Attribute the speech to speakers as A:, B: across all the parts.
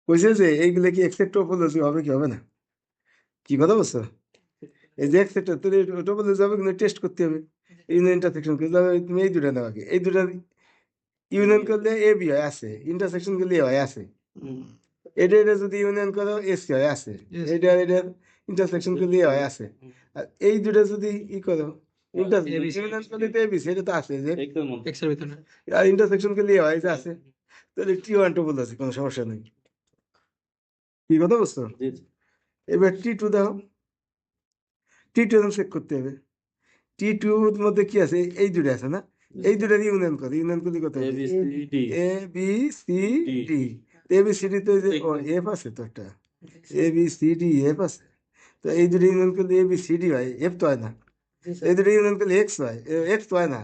A: কইছে যে এইগুলো কি এক্সেপ্ট টোপোলজি হবে কি হবে না? কি কথা বলছো? এই যে এক্সেপ্ট তাহলে টোপোলজি হবে কিন্তু টেস্ট করতে হবে। ইউনিয়ন ইন্টারসেকশন করতে হবে, তুমি এই দুটা নাও আগে। এই দুটা ইউনিয়ন করলে এ বি হয় আছে, ইন্টারসেকশন করলে এ হয় আছে। এটা এটা যদি ইউনিয়ন করো এস সি হয় আছে, এটা এটা ইন্টারসেকশন করলে এ হয় আছে। আর এই দুটা যদি ই করো ইউনিয়ন করলে তো এবিসি, এটা তো আছে যে
B: এক্স এর ভিতরে
A: আর ইন্টারসেকশন করলে এ হয় যে আছে। তাহলে টি ওয়ান টোপোলজি, কোনো সমস্যা নেই। কি কথা বুঝছো? এবার টি টু দাও, টি টু চেক করতে হবে। টি টুর মধ্যে কি আছে? এই দুটো আছে না? এই দুটার ইউনিয়ন করে, ইউনিয়ন করলে কত হবে? এ বি সি ডি। এ বি সি ডি তো এফ আছে তো একটা, এ বি সি ডি এফ আছে। তো এই দুটো ইউনিয়ন করলে এ বি সি ডি হয়, এফ তো হয় না। এই দুটো ইউনিয়ন করলে এক্স হয়, এক্স তো হয় না।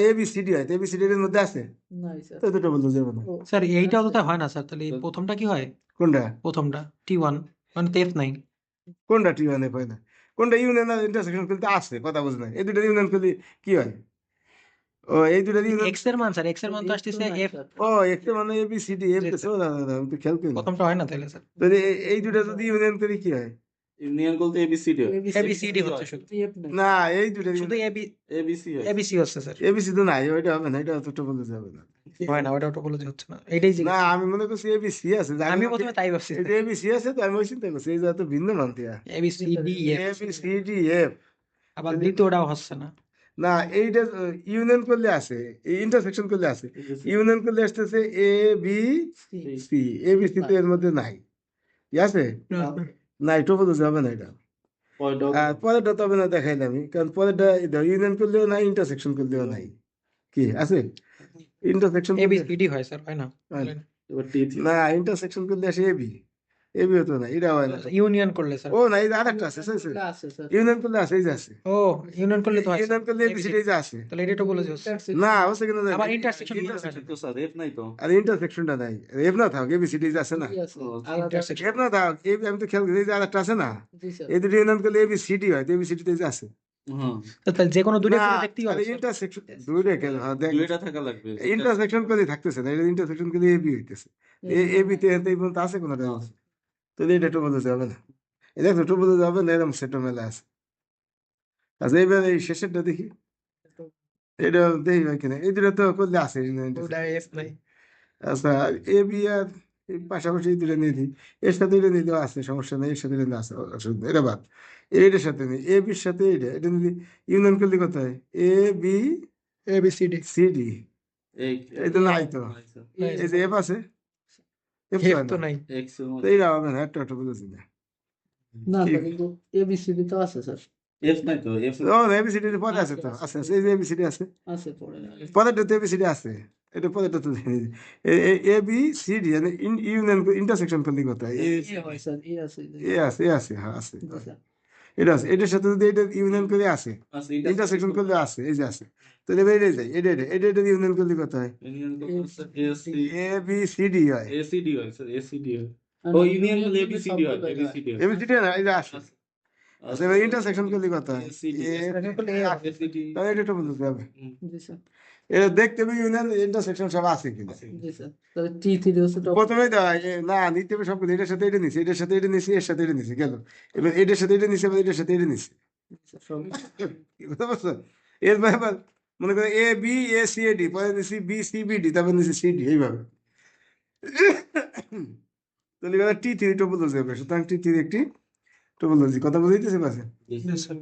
A: এ বি সি ডি হয়, এ বি সি ডি এর মধ্যে আছে, তো দুটো বলতে যাবে না।
B: স্যার এইটাও তো হয় না স্যার, তাহলে এই প্রথমটা কি হয়?
A: কোনটা
B: প্রথমটা টি1 মানে তো এফ নাই।
A: কোনটা টি ওয়ান এফ হয় না? কোনটা ইউনিয়ন আর ইন্টারসেকশন করলে আছে, কথা বুঝ না। এই দুটো ইউনিয়ন করলে কি হয়? ও এই দুটো ইউনিয়ন,
B: এক্স এর মান স্যার, এক্স এর মান তো আসতেছে এফ।
A: ও একটা মানে এ বি সি ডি এফ তো আমি তো খেয়াল করি না।
B: প্রথমটা হয় না তাহলে স্যার।
A: তো এই দুটো যদি ইউনিয়ন করি কি হয়?
C: ইউনিয়ন বলতে এবিসিডি হয়,
B: এবিসিডি হচ্ছে শুধু,
A: না এই দুটো
B: শুধু
C: এবিসি হয়।
B: এবিসি হচ্ছে স্যার।
A: এবিসি তো নাই, ওইটা হবে না, এটা অতটা বলতে যাবে না।
B: হয় না, ওটা টোপোলজি হচ্ছে না, এটাই
A: না
B: জিজ্ঞেস।
A: আমি মনে করছি এবিসি আছে,
B: আমি প্রথমে তাই ভাবছি
A: এটা এবিসি আছে, তো আমি ওই চিন্তা করছি এই যে এত ভিন্ন মান দিয়া
B: এবিসিডি এফ,
A: এবিসিডি এফ।
B: আবার দ্বিতীয়টাও হচ্ছে না।
A: না এইটা ইউনিয়ন করলে আছে, এই ইন্টারসেকশন করলে আছে। ইউনিয়ন করলে আসতেছে এ বি সি, এ বি সি তো এর মধ্যে নাই, ঠিক আছে? নাই, টোপোলজি হবে না এটা। আর পরেরটা তবে না দেখাইলে আমি, কারণ পরেরটা ইউনিয়ন করলেও নাই, ইন্টারসেকশন করলেও নাই। কি আছে? ইন্টারসেকশন
B: এবিসিডি হয় স্যার, হয় না?
A: না, ইন্টারসেকশন করলে আসে এবি, এবি হতো না, এটা হয় না।
B: ইউনিয়ন করলে স্যার,
A: ও না, এই যে আরেকটা আছে, ইউনিয়ন করলে আছে, এই যে আছে,
B: ও ইউনিয়ন করলে তো হয়
A: ইউনিয়ন করলে এবিসিডি এই যে আছে।
B: তাহলে এটা টোপোলজি হচ্ছে।
A: না হচ্ছে কিনা
B: আবার ইন্টারসেকশন
C: তো স্যার এফ নাই তো।
A: আর ইন্টারসেকশনটা নাই, এফ না থাক, এবিসিডি আছে না,
B: ইন্টারসেকশন
A: এফ না থাক, আমি তো খেয়াল করি এই যে আরেকটা আছে না, এই দুটো ইউনিয়ন করলে এবিসিডি হয়, তো এবিসিডি এই যে আছে।
B: তাহলে যে কোনো দুটো
A: না
B: দেখতেই
A: আরে
B: হবে স্যার।
A: ইন্টারসেকশন দুইটা কেন, দেখ
C: দুইটা থাকা লাগবে।
A: ইন্টারসেকশন করলে থাকতেছে না, এটা ইন্টারসেকশন করলে এবি হইতেছে, এবি তে এই পর্যন্ত আছে কোনটা আছে, তাহলে এটা একটু বলতে যাবে না। এই দেখো একটু বলতে যাবে না, এরকম সেট মেলা আছে। আচ্ছা এইবার এই শেষেরটা দেখি, এটা দেখি ভাই কিনা, এই দুটো তো করলে আছে।
B: ওটা এফ নাই।
A: আচ্ছা এ বি আর এই পাশাপাশি এই দুটো নিয়ে দিই, এর সাথে এটা নিলেও আছে, সমস্যা নেই, এর সাথে নিলে আছে, অসুবিধা নেই। এটা বাদ, এইটার সাথে নিই, এ বির সাথে এটা, এটা নিলে ইউনিয়ন করলে কত হয়? A B
B: ABCD
A: C D,
C: এই
A: এই তো নাই তো, এই যে এফ আছে, এফ তো
B: এফ
A: হয়
B: তো
A: না,
B: নাই।
C: এক্স এর
A: তো
C: মধ্যে
A: এইটা হবে না, একটা একটা বুঝেছি না।
D: না স্যার, কিন্তু এবিসিডি তো আছে স্যার,
C: এফ নাই তো, এফ
A: ও এবিসিডি পরে আছে তো, আছে আছে, এই যে এবিসিডি আছে,
D: আছে পড়ে
A: পরেরটা তো এবিসিডি আছে, এটা পরেরটা তো A B C D union intersection করলে কত হয়?
D: এ হয় স্যার, এ আছে
A: এ আছে, এ আছে, হ্যাঁ আছে,
D: জি স্যার।
A: এটা আছে, এটার সাথে যদি এটা ইউনিয়ন করে আছে,
C: আছে
A: ইন্টারসেকশন করলে আছে, এই যে আছে, তাহলে এবার এটাই যাই, এটা এটা এটা এটা ইউনিয়ন করলে কত হয়?
C: ইউনিয়ন করলে স্যার এসি
A: এ বি সি ডি হয়,
C: এসিডি হয় স্যার, এসিডি হয়। ও ইউনিয়ন করলে এবিসিডি হয়, এবিসিডি হয়।
A: এবিসিডি না, এই যে আছে। আচ্ছা এবার ইন্টারসেকশন করলে কত হয়?
C: এসিডি এসিডি
A: তাহলে এটা একটু বলতে হবে,
D: জি স্যার,
A: এটা দেখতে হবে ইউনিয়ন ইন্টারসেকশন সব আছে কিনা।
D: জি স্যার। তাহলে টি থ্রি হচ্ছে টপ।
A: প্রথমেই দেওয়া হয়, না নিতে হবে সবগুলো, এটার সাথে এটা নিছি, এটার সাথে এটা নিছি, এর সাথে এটা নিছি, গেল। এবার এটার সাথে এটা নিছি, এবার এটার সাথে এটা নিছি, কি কথা বলছো? এর ব্যাপার, মনে করো A B A C A D, পরে নিছি বি সি বি ডি, তারপর নিছি সি ডি, এইভাবে। তাহলে এবার টি থ্রি টোপোলজি হবে, সুতরাং টি থ্রি একটি টোপোলজি, কথা বুঝাইতেছে পাশে।
C: জি স্যার।